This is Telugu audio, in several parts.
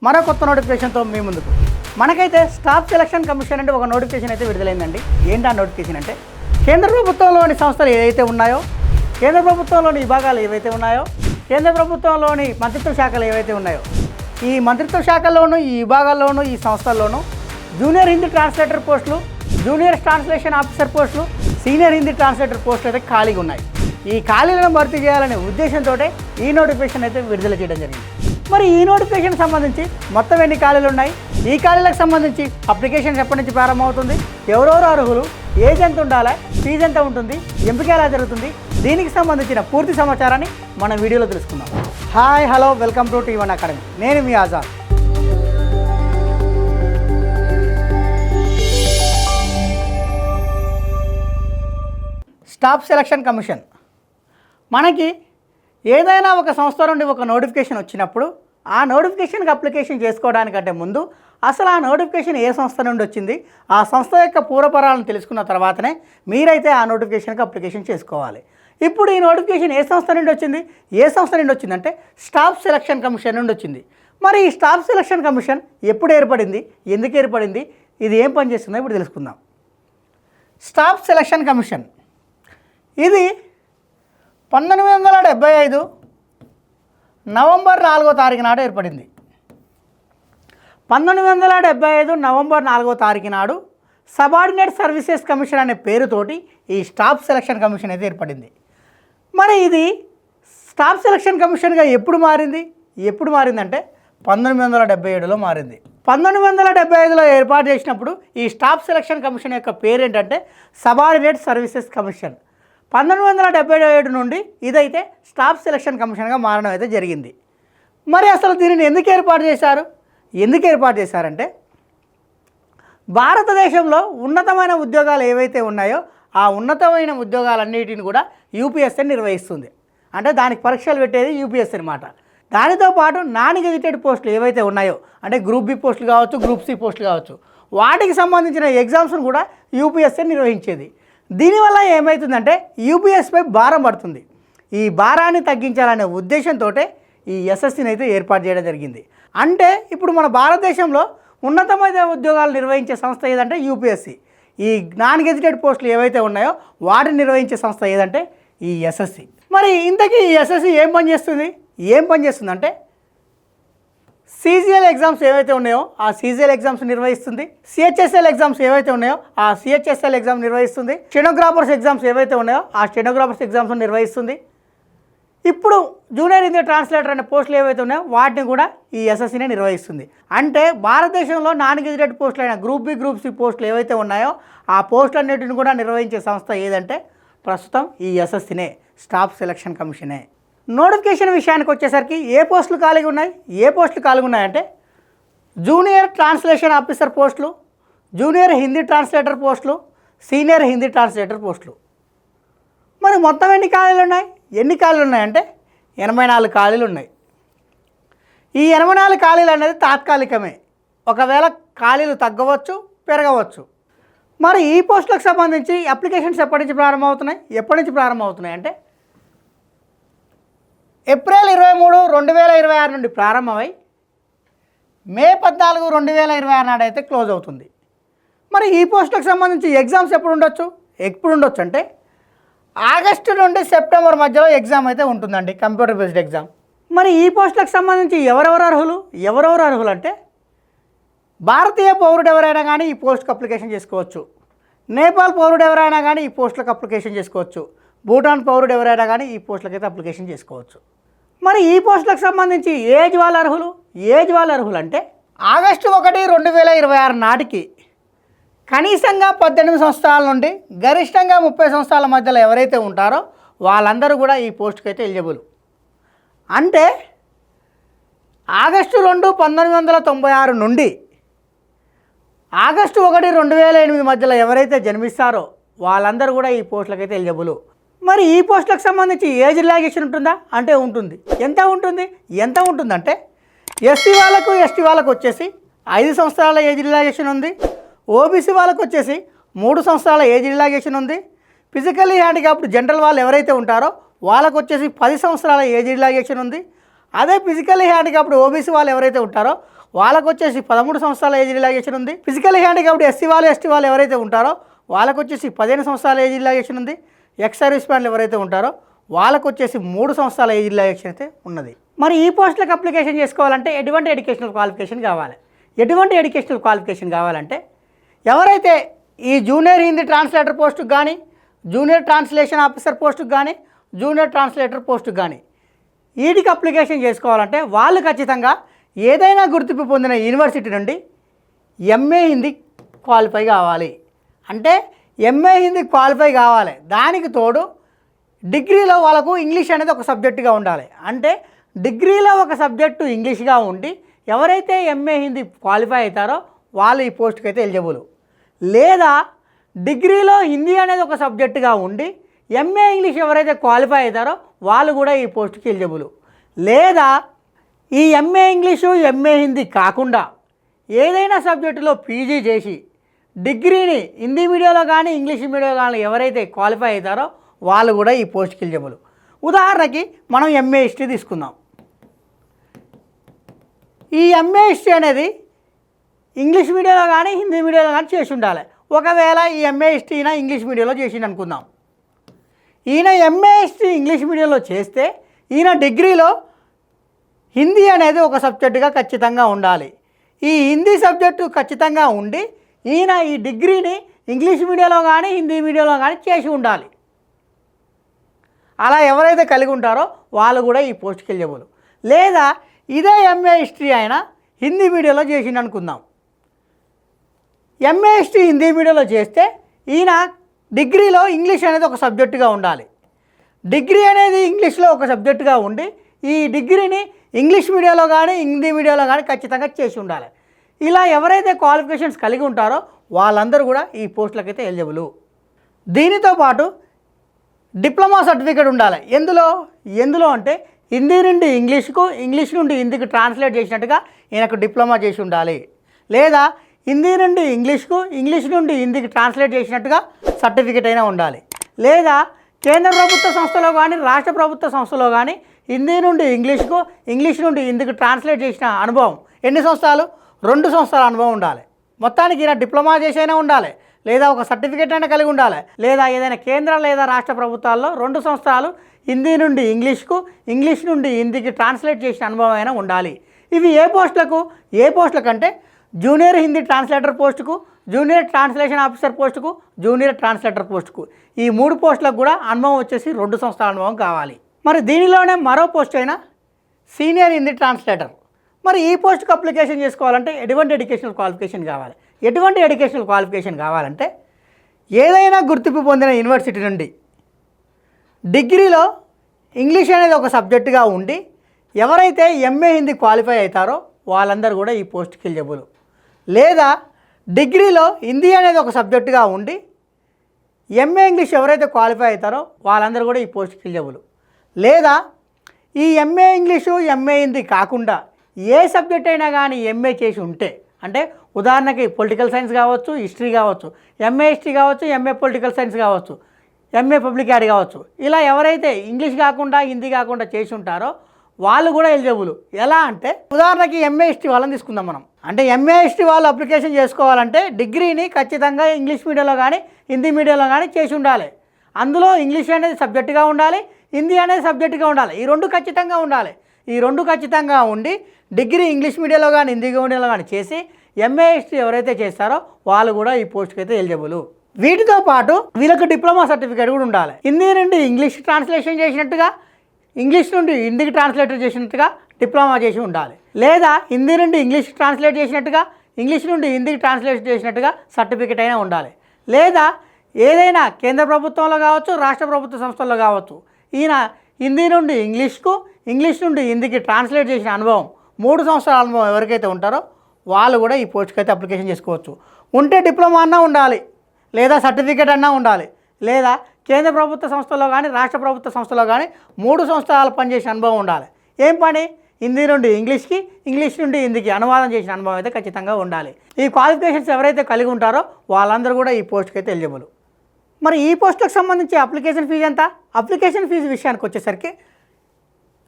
మరో కొత్త నోటిఫికేషన్తో మీ ముందుకు. మనకైతే స్టాఫ్ సెలక్షన్ కమిషన్ అంటే ఒక నోటిఫికేషన్ అయితే విడుదలైందండి. ఏంటి ఆ నోటిఫికేషన్ అంటే, కేంద్ర ప్రభుత్వంలోని సంస్థలు ఏవైతే ఉన్నాయో, కేంద్ర ప్రభుత్వంలోని విభాగాలు ఏవైతే ఉన్నాయో, కేంద్ర ప్రభుత్వంలోని మంత్రిత్వ శాఖలు ఏవైతే ఉన్నాయో, ఈ మంత్రిత్వ శాఖల్లోనూ ఈ విభాగాల్లోనూ ఈ సంస్థల్లోనూ జూనియర్ హిందీ ట్రాన్స్లేటర్ పోస్టులు, జూనియర్ ట్రాన్స్లేషన్ ఆఫీసర్ పోస్టులు, సీనియర్ హిందీ ట్రాన్స్లేటర్ పోస్టులు అయితే ఖాళీగా ఉన్నాయి. ఈ ఖాళీలను భర్తీ చేయాలనే ఉద్దేశంతో ఈ నోటిఫికేషన్ అయితే విడుదల చేయడం జరిగింది. మరి ఈ నోటిఫికేషన్ సంబంధించి మొత్తం ఎన్ని ఖాళీలు ఉన్నాయి, ఈ ఖాళీలకు సంబంధించి అప్లికేషన్ ఎప్పటి నుంచి ప్రారంభమవుతుంది, ఎవరెవరు అర్హులు, ఏజ్ ఎంత ఉండాలి, ఫీజు ఎంత ఉంటుంది, ఎంపిక ఎలా జరుగుతుంది, దీనికి సంబంధించిన పూర్తి సమాచారాన్ని మనం వీడియోలో తెలుసుకుందాం. Hi hello welcome to T1 academy. నేను మీ ఆజాద్. స్టాఫ్ సెలక్షన్ కమిషన్ మనకి ఏదైనా ఒక సంస్థ నుండి ఒక నోటిఫికేషన్ వచ్చినప్పుడు ఆ నోటిఫికేషన్కి అప్లికేషన్ చేసుకోవడానికంటే ముందు అసలు ఆ నోటిఫికేషన్ ఏ సంస్థ నుండి వచ్చింది, ఆ సంస్థ యొక్క పూర్వపరాలను తెలుసుకున్న తర్వాతనే మీరైతే ఆ నోటిఫికేషన్కి అప్లికేషన్ చేసుకోవాలి. ఇప్పుడు ఈ నోటిఫికేషన్ ఏ సంస్థ నుండి వచ్చింది, ఏ సంస్థ నుండి వచ్చిందంటే స్టాఫ్ సెలక్షన్ కమిషన్ నుండి వచ్చింది. మరి ఈ స్టాఫ్ సెలక్షన్ కమిషన్ ఎప్పుడు ఏర్పడింది, ఎందుకు ఏర్పడింది, ఇది ఏం పనిచేస్తుందో ఇప్పుడు తెలుసుకుందాం. స్టాఫ్ సెలక్షన్ కమిషన్ ఇది 1975 నవంబర్ 4వ తారీఖు నాడు ఏర్పడింది. 1975 నవంబర్ 4వ తారీఖు నాడు సబార్డినేట్ సర్వీసెస్ కమిషన్ అనే పేరుతోటి ఈ స్టాఫ్ సెలక్షన్ కమిషన్ అయితే ఏర్పడింది. మరి ఇది స్టాఫ్ సెలక్షన్ కమిషన్గా ఎప్పుడు మారిందంటే 1977లో మారింది. 1975లో ఏర్పాటు చేసినప్పుడు ఈ స్టాఫ్ సెలక్షన్ కమిషన్ యొక్క పేరు ఏంటంటే సబార్డినేట్ సర్వీసెస్ కమిషన్. 1977 నుండి ఇదైతే స్టాఫ్ సెలక్షన్ కమిషన్గా మారడం అయితే జరిగింది. మరి అసలు దీనిని ఎందుకు ఏర్పాటు చేశారంటే భారతదేశంలో ఉన్నతమైన ఉద్యోగాలు ఏవైతే ఉన్నాయో ఆ ఉన్నతమైన ఉద్యోగాలన్నిటిని కూడా యూపీఎస్సీ నిర్వహిస్తుంది. అంటే దానికి పరీక్షలు పెట్టేది యూపీఎస్సీ అనమాట. దానితో పాటు నాన్ గెజిటెడ్ పోస్టులు ఏవైతే ఉన్నాయో అంటే గ్రూప్ బి పోస్టులు కావచ్చు, గ్రూప్ సి పోస్టులు కావచ్చు, వాటికి సంబంధించిన ఎగ్జామ్స్ను కూడా యూపీఎస్సీ నిర్వహించేది. దీనివల్ల ఏమవుతుందంటే యూపీఎస్పై భారం పడుతుంది. ఈ భారాన్ని తగ్గించాలనే ఉద్దేశంతో ఈ ఎస్ఎస్సీని అయితే ఏర్పాటు చేయడం జరిగింది. అంటే ఇప్పుడు మన భారతదేశంలో ఉన్నతమైన ఉద్యోగాలు నిర్వహించే సంస్థ ఏదంటే యూపీఎస్సీ. ఈ నాన్ గెజిటెడ్ పోస్టులు ఏవైతే ఉన్నాయో వాటిని నిర్వహించే సంస్థ ఏదంటే ఈ ఎస్ఎస్సీ. మరి ఇంతకీ ఈ ఎస్ఎస్సీ ఏం పనిచేస్తుందంటే సీజీఎల్ ఎగ్జామ్స్ ఏవైతే ఉన్నాయో ఆ సీజీఎల్ ఎగ్జామ్స్ నిర్వహిస్తుంది, సిహెచ్ఎస్ఎల్ ఎగ్జామ్స్ ఏవైతే ఉన్నాయో ఆ సిహెచ్ఎస్ఎల్ ఎగ్జామ్ నిర్వహిస్తుంది, స్టెనోగ్రాఫర్స్ ఎగ్జామ్స్ ఏవైతే ఉన్నాయో ఆ స్టెనోగ్రాఫర్స్ ఎగ్జామ్స్ నిర్వహిస్తుంది. ఇప్పుడు జూనియర్ హిందీ ట్రాన్స్లేటర్ అనే పోస్టులు ఏవైతే ఉన్నాయో వాటిని కూడా ఈ ఎస్ఎస్సీనే నిర్వహిస్తుంది. అంటే భారతదేశంలో నాన్ గెజిటెడ్ పోస్టులు అయిన గ్రూప్ బి, గ్రూప్ సి పోస్టులు ఏవైతే ఉన్నాయో ఆ పోస్టులన్నిటిని కూడా నిర్వహించే సంస్థ ఏదంటే ప్రస్తుతం ఈ ఎస్ఎస్సీనే, స్టాఫ్ సెలక్షన్ కమిషనే. నోటిఫికేషన్ విషయానికి వచ్చేసరికి ఏ పోస్టులు ఖాళీగా ఉన్నాయంటే జూనియర్ ట్రాన్స్లేషన్ ఆఫీసర్ పోస్టులు, జూనియర్ హిందీ ట్రాన్స్లేటర్ పోస్టులు, సీనియర్ హిందీ ట్రాన్స్లేటర్ పోస్టులు. మరి మొత్తం ఎన్ని ఖాళీలు ఉన్నాయంటే 84 ఖాళీలు ఉన్నాయి. ఈ 84 ఖాళీలు అనేది తాత్కాలికమే, ఒకవేళ ఖాళీలు తగ్గవచ్చు, పెరగవచ్చు. మరి ఈ పోస్టులకు సంబంధించి అప్లికేషన్స్ ఎప్పటి నుంచి ప్రారంభమవుతున్నాయి అంటే ఏప్రిల్ 23, 2026 నుండి ప్రారంభమై మే 14, 2026 నాడు అయితే క్లోజ్ అవుతుంది. మరి ఈ పోస్టులకు సంబంధించి ఎగ్జామ్స్ ఎప్పుడు ఉండొచ్చు అంటే ఆగస్టు నుండి సెప్టెంబర్ మధ్యలో ఎగ్జామ్ అయితే ఉంటుందండి, కంప్యూటర్ బేస్డ్ ఎగ్జామ్. మరి ఈ పోస్టులకు సంబంధించి ఎవరెవరు అర్హులు అంటే భారతీయ పౌరుడు ఎవరైనా కానీ ఈ పోస్టుకు అప్లికేషన్ చేసుకోవచ్చు, నేపాల్ పౌరుడు ఎవరైనా కానీ ఈ పోస్టులకు అప్లికేషన్ చేసుకోవచ్చు, భూటాన్ పౌరుడు ఎవరైనా కానీ ఈ పోస్టులకు అయితే అప్లికేషన్ చేసుకోవచ్చు. మరి ఈ పోస్టులకు సంబంధించి ఏజ్ వాళ్ళ అర్హులు అంటే ఆగస్టు 1, 2026 నాటికి కనీసంగా 18 సంవత్సరాల నుండి గరిష్టంగా 30 సంవత్సరాల మధ్యలో ఎవరైతే ఉంటారో వాళ్ళందరూ కూడా ఈ పోస్టుకి అయితే ఎలిజిబుల్. అంటే ఆగస్టు 2, 1996 నుండి ఆగస్టు 1, 2008 మధ్యలో ఎవరైతే జన్మిస్తారో వాళ్ళందరూ కూడా ఈ పోస్టులకు అయితే ఎలిజిబుల్. మరి ఈ పోస్టులకు సంబంధించి ఏజ్ రిలాక్సేషన్ ఉంటుందా అంటే ఉంటుంది. ఎంత ఉంటుందంటే ఎస్సీ వాళ్ళకు, ఎస్టీ వాళ్ళకు వచ్చేసి 5 సంవత్సరాల ఏజ్ రిలాక్సేషన్ ఉంది, ఓబీసీ వాళ్ళకు వచ్చేసి 3 సంవత్సరాల ఏజ్ రిలాక్సేషన్ ఉంది, ఫిజికల్లీ హ్యాండిక్యాప్డ్ జనరల్ వాళ్ళు ఎవరైతే ఉంటారో వాళ్ళకు వచ్చేసి 10 సంవత్సరాల ఏజ్ రిలాక్సేషన్ ఉంది. అదే ఫిజికల్లీ హ్యాండిక్యాప్డ్ ఓబీసీ వాళ్ళు ఎవరైతే ఉంటారో వాళ్ళకు వచ్చేసి 13 సంవత్సరాల ఏజ్ రిలాక్సేషన్ ఉంది. ఫిజికల్ హ్యాండిక్యాప్డ్ ఎస్సీ వాళ్ళు ఎస్టీ వాళ్ళు ఎవరైతే ఉంటారో వాళ్ళకు వచ్చేసి 15 సంవత్సరాల ఏజ్ రిలాక్సేషన్ ఉంది. ఎక్స్ సర్వీస్ మ్యాన్లు ఎవరైతే ఉంటారో వాళ్ళకు వచ్చేసి 3 సంవత్సరాల ఏజ్ రిలాక్సేషన్ అయితే ఉన్నది. మరి ఈ పోస్టులకు అప్లికేషన్ చేసుకోవాలంటే ఎటువంటి ఎడ్యుకేషనల్ క్వాలిఫికేషన్ కావాలి? ఎటువంటి ఎడ్యుకేషనల్ క్వాలిఫికేషన్ కావాలంటే ఎవరైతే ఈ జూనియర్ హిందీ ట్రాన్స్లేటర్ పోస్టుకు కానీ, జూనియర్ ట్రాన్స్లేషన్ ఆఫీసర్ పోస్టుకు కానీ, జూనియర్ ట్రాన్స్లేటర్ పోస్టుకు కానీ వీటికి అప్లికేషన్ చేసుకోవాలంటే వాళ్ళు ఖచ్చితంగా ఏదైనా గుర్తింపు పొందిన యూనివర్సిటీ నుండి ఎంఏ హిందీ క్వాలిఫై కావాలి. అంటే ఎంఏ హిందీ క్వాలిఫై కావాలి. దానికి తోడు డిగ్రీలో వాళ్ళకు ఇంగ్లీష్ అనేది ఒక సబ్జెక్టుగా ఉండాలి. అంటే డిగ్రీలో ఒక సబ్జెక్టు ఇంగ్లీష్గా ఉండి ఎవరైతే ఎంఏ హిందీ క్వాలిఫై అవుతారో వాళ్ళు ఈ పోస్ట్కి అయితే ఎలిజిబుల్. లేదా డిగ్రీలో హిందీ అనేది ఒక సబ్జెక్టుగా ఉండి ఎంఏ ఇంగ్లీష్ ఎవరైతే క్వాలిఫై అవుతారో వాళ్ళు కూడా ఈ పోస్ట్కి ఎలిజిబుల్. లేదా ఈ ఎంఏ ఇంగ్లీషు ఎంఏ హిందీ కాకుండా ఏదైనా సబ్జెక్టులో పీజీ చేసి డిగ్రీని హిందీ మీడియంలో కానీ ఇంగ్లీష్ మీడియంలో కానీ ఎవరైతే క్వాలిఫై అవుతారో వాళ్ళు కూడా ఈ పోస్ట్కి ఎలిజిబుల్. ఉదాహరణకి మనం ఎంఏ హిస్టరీ తీసుకుందాం. ఈ ఎంఏ హిస్టరీ అనేది ఇంగ్లీష్ మీడియంలో కానీ హిందీ మీడియంలో కానీ చేసి ఉండాలి. ఒకవేళ ఈ ఎంఏ హిస్టరీ ఈయన ఇంగ్లీష్ మీడియంలో చేసిండు అనుకుందాం. ఈయన ఎంఏ హిస్టరీ ఇంగ్లీష్ మీడియంలో చేస్తే ఈయన డిగ్రీలో హిందీ అనేది ఒక సబ్జెక్టుగా ఖచ్చితంగా ఉండాలి. ఈ హిందీ సబ్జెక్టు ఖచ్చితంగా ఉండి ఈయన ఈ డిగ్రీని ఇంగ్లీష్ మీడియంలో కానీ హిందీ మీడియంలో కానీ చేసి ఉండాలి. అలా ఎవరైతే కలిగి ఉంటారో వాళ్ళు కూడా ఈ పోస్ట్కి ఎలిజిబుల్. లేదా ఇదే ఎంఏ హిస్టరీ ఆయన హిందీ మీడియంలో చేసిండు అనుకుందాం. ఎంఏ హిస్టరీ హిందీ మీడియంలో చేస్తే ఈయన డిగ్రీలో ఇంగ్లీష్ అనేది ఒక సబ్జెక్టుగా ఉండాలి. డిగ్రీ అనేది ఇంగ్లీష్లో ఒక సబ్జెక్టుగా ఉండి ఈ డిగ్రీని ఇంగ్లీష్ మీడియంలో కానీ హిందీ మీడియంలో కానీ ఖచ్చితంగా చేసి ఉండాలి. ఇలా ఎవరైతే క్వాలిఫికేషన్స్ కలిగి ఉంటారో వాళ్ళందరూ కూడా ఈ పోస్టులకు అయితే ఎలిజిబుల్. దీనితో పాటు డిప్లొమా సర్టిఫికేట్ ఉండాలి. ఎందులో అంటే హిందీ నుండి ఇంగ్లీష్కు, ఇంగ్లీష్ నుండి హిందీకి ట్రాన్స్లేట్ చేసినట్టుగా ఈయనకు డిప్లొమా చేసి ఉండాలి. లేదా హిందీ నుండి ఇంగ్లీష్కు, ఇంగ్లీష్ నుండి హిందీకి ట్రాన్స్లేట్ చేసినట్టుగా సర్టిఫికేట్ అయినా ఉండాలి. లేదా కేంద్ర ప్రభుత్వ సంస్థలో కానీ రాష్ట్ర ప్రభుత్వ సంస్థలో కానీ హిందీ నుండి ఇంగ్లీష్కు, ఇంగ్లీష్ నుండి హిందీకి ట్రాన్స్లేట్ చేసిన అనుభవం ఎన్ని సంవత్సరాలు? 2 సంవత్సరాల అనుభవం ఉండాలి. మొత్తానికి ఈయన డిప్లొమా చేసైనా ఉండాలి, లేదా ఒక సర్టిఫికేట్ అయినా కలిగి ఉండాలి, లేదా ఏదైనా కేంద్ర లేదా రాష్ట్ర ప్రభుత్వాల్లో 2 సంవత్సరాలు హిందీ నుండి ఇంగ్లీష్కు, ఇంగ్లీష్ నుండి హిందీకి ట్రాన్స్లేట్ చేసిన అనుభవం అయినా ఉండాలి. ఇవి ఏ పోస్టులకు అంటే జూనియర్ హిందీ ట్రాన్స్లేటర్ పోస్టుకు, జూనియర్ ట్రాన్స్లేషన్ ఆఫీసర్ పోస్టుకు, జూనియర్ ట్రాన్స్లేటర్ పోస్టుకు. ఈ 3 పోస్టులకు కూడా అనుభవం వచ్చేసి 2 సంవత్సరాల అనుభవం కావాలి. మరి దీనిలోనే మరో పోస్ట్ అయినా సీనియర్ హిందీ ట్రాన్స్లేటర్. మరి ఈ పోస్ట్కి అప్లికేషన్ చేసుకోవాలంటే ఎటువంటి ఎడ్యుకేషనల్ క్వాలిఫికేషన్ కావాలి? ఎటువంటి ఎడ్యుకేషనల్ క్వాలిఫికేషన్ కావాలంటే ఏదైనా గుర్తింపు పొందిన యూనివర్సిటీ నుండి డిగ్రీలో ఇంగ్లీష్ అనేది ఒక సబ్జెక్టుగా ఉండి ఎవరైతే ఎంఏ హిందీ క్వాలిఫై అవుతారో వాళ్ళందరూ కూడా ఈ పోస్ట్కి ఎలిజిబుల్. లేదా డిగ్రీలో హిందీ అనేది ఒక సబ్జెక్టుగా ఉండి ఎంఏ ఇంగ్లీష్ ఎవరైతే క్వాలిఫై అవుతారో వాళ్ళందరూ కూడా ఈ పోస్ట్కి ఎలిజిబుల్. లేదా ఈ ఎంఏ ఇంగ్లీషు ఎంఏ హిందీ కాకుండా ఏ సబ్జెక్ట్ అయినా కానీ ఎంఏ చేసి ఉంటే, అంటే ఉదాహరణకి పొలిటికల్ సైన్స్ కావచ్చు, హిస్టరీ కావచ్చు, ఎంఏ హిస్టరీ కావచ్చు, ఎంఏ పొలిటికల్ సైన్స్ కావచ్చు, ఎంఏ పబ్లిక్ యాడ్ కావచ్చు, ఇలా ఎవరైతే ఇంగ్లీష్ కాకుండా హిందీ కాకుండా చేసి ఉంటారో వాళ్ళు కూడా ఎలిజిబుల్. ఎలా అంటే ఉదాహరణకి ఎంఏ హిస్టరీ వాళ్ళని తీసుకుందాం మనం. అంటే ఎంఏ హిస్టరీ వాళ్ళు అప్లికేషన్ చేసుకోవాలంటే డిగ్రీని ఖచ్చితంగా ఇంగ్లీష్ మీడియంలో కానీ హిందీ మీడియంలో కానీ చేసి ఉండాలి. అందులో ఇంగ్లీష్ అనేది సబ్జెక్టుగా ఉండాలి, హిందీ అనేది సబ్జెక్టుగా ఉండాలి. ఈ 2 ఖచ్చితంగా ఉండాలి. ఈ 2 ఖచ్చితంగా ఉండి డిగ్రీ ఇంగ్లీష్ మీడియంలో కానీ హిందీ మీడియంలో కానీ చేసి ఎంఏ హిస్టరీ ఎవరైతే చేస్తారో వాళ్ళు కూడా ఈ పోస్ట్కి అయితే ఎలిజిబుల్. వీటితో పాటు వీళ్ళకి డిప్లొమా సర్టిఫికేట్ కూడా ఉండాలి. హిందీ నుండి ఇంగ్లీష్ ట్రాన్స్లేషన్ చేసినట్టుగా, ఇంగ్లీష్ నుండి హిందీకి ట్రాన్స్లేట్ చేసినట్టుగా డిప్లొమా చేసి ఉండాలి. లేదా హిందీ నుండి ఇంగ్లీష్ ట్రాన్స్లేట్ చేసినట్టుగా, ఇంగ్లీష్ నుండి హిందీకి ట్రాన్స్లేట్ చేసినట్టుగా సర్టిఫికేట్ అయినా ఉండాలి. లేదా ఏదైనా కేంద్ర ప్రభుత్వంలో కావచ్చు, రాష్ట్ర ప్రభుత్వ సంస్థల్లో కావచ్చు ఈయన హిందీ నుండి ఇంగ్లీష్కు, ఇంగ్లీష్ నుండి హిందీకి ట్రాన్స్లేట్ చేసిన అనుభవం 3 సంవత్సరాల అనుభవం ఎవరికైతే ఉంటారో వాళ్ళు కూడా ఈ పోస్ట్కి అయితే అప్లికేషన్ చేసుకోవచ్చు. ఉంటే డిప్లొమా అన్నా ఉండాలి, లేదా సర్టిఫికేట్ అన్నా ఉండాలి, లేదా కేంద్ర ప్రభుత్వ సంస్థలో కానీ రాష్ట్ర ప్రభుత్వ సంస్థలో కానీ 3 సంవత్సరాలు పనిచేసిన అనుభవం ఉండాలి. ఏం పని? హిందీ నుండి ఇంగ్లీష్కి, ఇంగ్లీష్ నుండి హిందీకి అనువాదం చేసిన అనుభవం అయితే ఖచ్చితంగా ఉండాలి. ఈ క్వాలిఫికేషన్స్ ఎవరైతే కలిగి ఉంటారో వాళ్ళందరూ కూడా ఈ పోస్ట్కి అయితే ఎలిజిబుల్. మరి ఈ పోస్టులకు సంబంధించి అప్లికేషన్ ఫీజు ఎంత? అప్లికేషన్ ఫీజు విషయానికి వచ్చేసరికి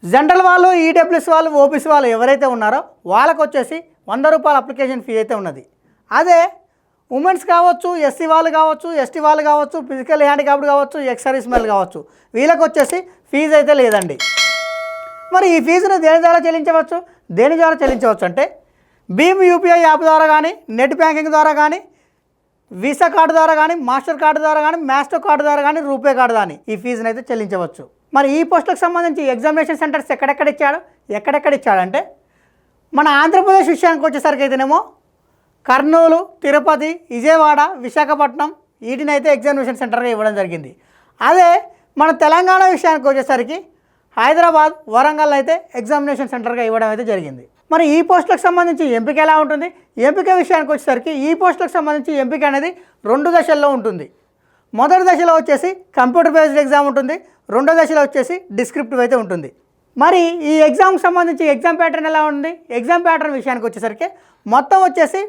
జనరల్ వాళ్ళు, ఈడబ్ల్యూఎస్ వాళ్ళు, ఓబీసీ వాళ్ళు ఎవరైతే ఉన్నారో వాళ్ళకు వచ్చేసి రూపాయల అప్లికేషన్ ఫీ అయితే ఉన్నది. అదే ఉమెన్స్ కావచ్చు, ఎస్సీ వాళ్ళు కావచ్చు, ఎస్టీ వాళ్ళు కావచ్చు, ఫిజికల్ హ్యాండిక్యాప్డ్ కావచ్చు, ఎక్స్ సర్వీస్ మెన్ కావచ్చు, వీళ్ళకి వచ్చేసి ఫీజు అయితే లేదండి. మరి ఈ ఫీజును దేని ద్వారా చెల్లించవచ్చు అంటే భీమ్ యూపీఐ యాప్ ద్వారా కానీ, నెట్ బ్యాంకింగ్ ద్వారా కానీ, వీసా కార్డు ద్వారా కానీ, మాస్టర్ కార్డు ద్వారా కానీ, మాస్టర్ కార్డు ద్వారా కానీ, రూపే కార్డు కానీ ఈ ఫీజును అయితే చెల్లించవచ్చు. మరి ఈ పోస్టులకు సంబంధించి ఎగ్జామినేషన్ సెంటర్స్ ఎక్కడెక్కడ ఇచ్చాడంటే మన ఆంధ్రప్రదేశ్ విషయానికి వచ్చేసరికి అయితేనేమో కర్నూలు, తిరుపతి, విజయవాడ, విశాఖపట్నం వీటినైతే ఎగ్జామినేషన్ సెంటర్గా ఇవ్వడం జరిగింది. అదే మన తెలంగాణ విషయానికి వచ్చేసరికి హైదరాబాద్, వరంగల్ అయితే ఎగ్జామినేషన్ సెంటర్గా ఇవ్వడం అయితే జరిగింది. మరి ఈ పోస్టులకు సంబంధించి ఎంపిక ఎలా ఉంటుంది? ఎంపిక విషయానికి వచ్చేసరికి ఈ పోస్టులకు సంబంధించి ఎంపిక అనేది 2 దశల్లో ఉంటుంది. మొదటి దశలో వచ్చేసి కంప్యూటర్ బేస్డ్ ఎగ్జామ్ ఉంటుంది, రెండో దశలో వచ్చేసి డిస్క్రిప్టివ్ అయితే ఉంటుంది. మరి ఈ ఎగ్జామ్కి సంబంధించి ఎగ్జామ్ ప్యాటర్న్ ఎలా ఉంది? ఎగ్జామ్ ప్యాటర్న్ విషయానికి వచ్చేసరికి మొత్తం వచ్చేసి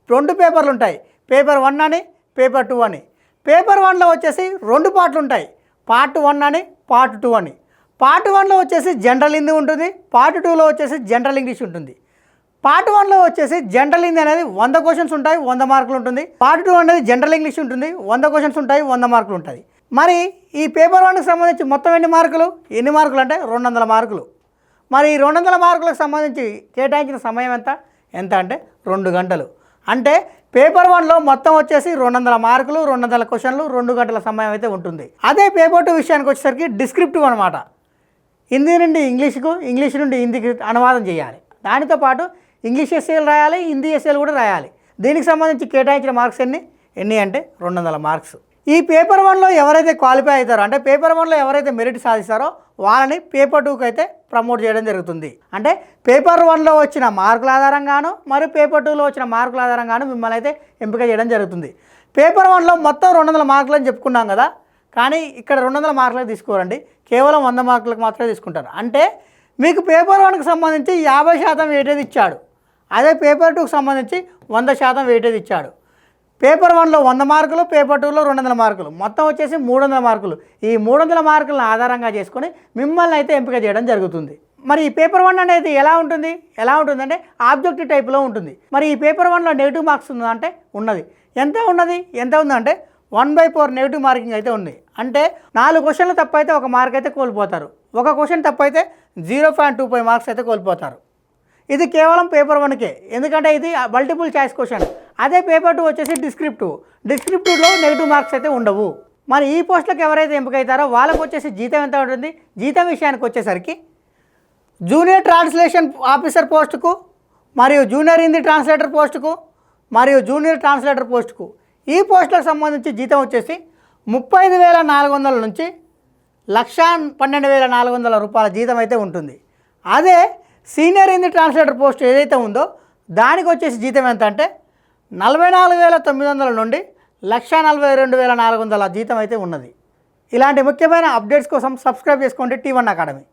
2 పేపర్లు ఉంటాయి, పేపర్ 1 అని, పేపర్ 2 అని. పేపర్ 1లో వచ్చేసి 2 పార్ట్లు ఉంటాయి, పార్ట్ 1 అని, పార్ట్ 2 అని. పార్ట్ 1లో వచ్చేసి జనరల్ హిందీ ఉంటుంది, పార్ట్ 2లో వచ్చేసి జనరల్ ఇంగ్లీష్ ఉంటుంది. పార్ట్ 1లో వచ్చేసి జనరల్ హిందీ అనేది 100 క్వశ్చన్స్ ఉంటాయి, 100 మార్కులు ఉంటుంది. పార్ట్ 2 అనేది జనరల్ ఇంగ్లీష్ ఉంటుంది, 100 క్వశ్చన్స్ ఉంటాయి, 100 మార్కులు ఉంటుంది. మరి ఈ పేపర్ 1కి సంబంధించి మొత్తం ఎన్ని మార్కులు అంటే 200 మార్కులు. మరి ఈ 200 మార్కులకు సంబంధించి కేటాయించిన సమయం ఎంత అంటే 2 గంటలు. అంటే పేపర్ 1లో మొత్తం వచ్చేసి 200 మార్కులు, 200 క్వశ్చన్లు, 2 గంటల సమయం అయితే ఉంటుంది. అదే పేపర్ 2 విషయానికి వచ్చేసరికి డిస్క్రిప్టివ్ అనమాట. హిందీ నుండి ఇంగ్లీష్కు, ఇంగ్లీష్ నుండి హిందీకి అనువాదం చేయాలి. దానితో పాటు ఇంగ్లీష్ ఎస్ఏలు రాయాలి, హిందీ ఎస్ఏలు కూడా రాయాలి. దీనికి సంబంధించి కేటాయించిన మార్క్స్ ఎన్ని అంటే 200 మార్క్స్. ఈ పేపర్ 1లో ఎవరైతే క్వాలిఫై అవుతారో అంటే పేపర్ 1లో ఎవరైతే మెరిట్ సాధిస్తారో వాళ్ళని పేపర్ 2కి అయితే ప్రమోట్ చేయడం జరుగుతుంది. అంటే పేపర్ 1లో వచ్చిన మార్కుల ఆధారంగాను మరియు పేపర్ 2లో వచ్చిన మార్కుల ఆధారంగాను మిమ్మల్ని అయితే ఎంపిక చేయడం జరుగుతుంది. పేపర్ 1లో మొత్తం 200 మార్కులు అని చెప్పుకున్నాం కదా, కానీ ఇక్కడ 200 మార్కులకు తీసుకోరండి, కేవలం 100 మార్కులకు మాత్రమే తీసుకుంటారు. అంటే మీకు పేపర్ 1కి సంబంధించి 50% వెయిటేజ్ ఇచ్చాడు, అదే పేపర్ 2కి సంబంధించి 100% వెయిటేజ్ ఇచ్చాడు. పేపర్ 1లో 100 మార్కులు, పేపర్ 2లో 200 మార్కులు, మొత్తం వచ్చేసి 300 మార్కులు. ఈ 300 మార్కులను ఆధారంగా చేసుకొని మిమ్మల్ని అయితే ఎంపిక చేయడం జరుగుతుంది. మరి ఈ పేపర్ 1 అనేది ఎలా ఉంటుందంటే ఆబ్జెక్టివ్ టైప్లో ఉంటుంది. మరి ఈ పేపర్ 1లో నెగిటివ్ మార్క్స్ ఉందంటే ఉన్నది. ఎంత ఉందంటే 1/4 నెగిటివ్ మార్కింగ్ అయితే ఉంది. అంటే 4 క్వశ్చన్లు తప్పైతే 1 మార్క్ అయితే కోల్పోతారు, 1 క్వశ్చన్ తప్పైతే 0.25 మార్క్స్ అయితే కోల్పోతారు. ఇది కేవలం పేపర్ 1కే, ఎందుకంటే ఇది మల్టిపుల్ చాయిస్ క్వశ్చన్. అదే పేపర్ 2 వచ్చేసి డిస్క్రిప్టివ్లో నెగిటివ్ మార్క్స్ అయితే ఉండవు. మరి ఈ పోస్టులకు ఎవరైతే ఎంపిక అవుతారో వాళ్ళకు వచ్చేసి జీతం ఎంత ఉంటుంది? జీతం విషయానికి వచ్చేసరికి జూనియర్ ట్రాన్స్లేషన్ ఆఫీసర్ పోస్టుకు, మరియు జూనియర్ హిందీ ట్రాన్స్లేటర్ పోస్టుకు, మరియు జూనియర్ ట్రాన్స్లేటర్ పోస్టుకు ఈ పోస్టులకు సంబంధించి జీతం వచ్చేసి 35,400 నుంచి 1,12,400 రూపాయల జీతం అయితే ఉంటుంది. అదే సీనియర్ హిందీ ట్రాన్స్లేటర్ పోస్ట్ ఏదైతే ఉందో దానికి వచ్చేసి జీతం ఎంత అంటే 44,900 నుండి 1,42,400 జీతం అయితే ఉన్నది. ఇలాంటి ముఖ్యమైన అప్డేట్స్ కోసం సబ్స్క్రైబ్ చేసుకోండి T1 అకాడమీ.